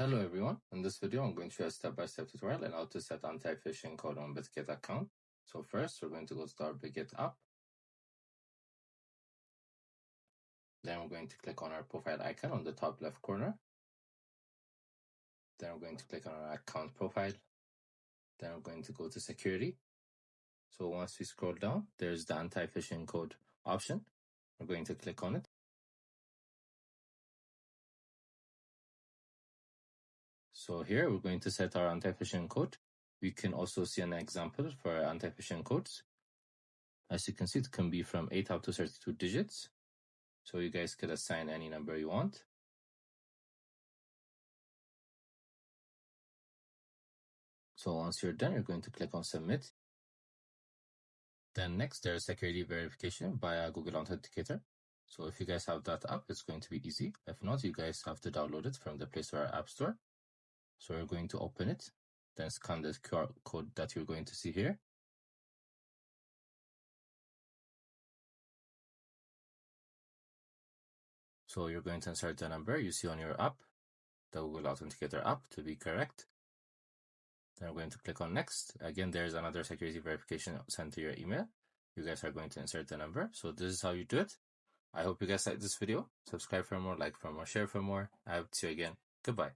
Hello everyone, in this video I'm going to show a step-by-step tutorial on how to set anti-phishing code on Bitget account. So first we're going to go to our Bitget app. Then we're going to click on our profile icon on the top left corner. Then we're going to click on our account profile. Then we're going to go to security. So once we scroll down, there's the anti-phishing code option. We're going to click on it. So here we're going to set our anti-phishing code. We can also see an example for our anti-phishing codes. As you can see, it can be from 8 up to 32 digits. So you guys could assign any number you want. So once you're done, you're going to click on submit. Then next, there's security verification via Google Authenticator. So if you guys have that app, it's going to be easy. If not, you guys have to download it from the Play Store or App Store. So we're going to open it, then scan the QR code that you're going to see here. So you're going to insert the number you see on your app, the Google Authenticator app, to be correct. Then we're going to click on next. Again, there's another security verification sent to your email. You guys are going to insert the number. So this is how you do it. I hope you guys liked this video. Subscribe for more, like for more, share for more. I hope to see you again. Goodbye.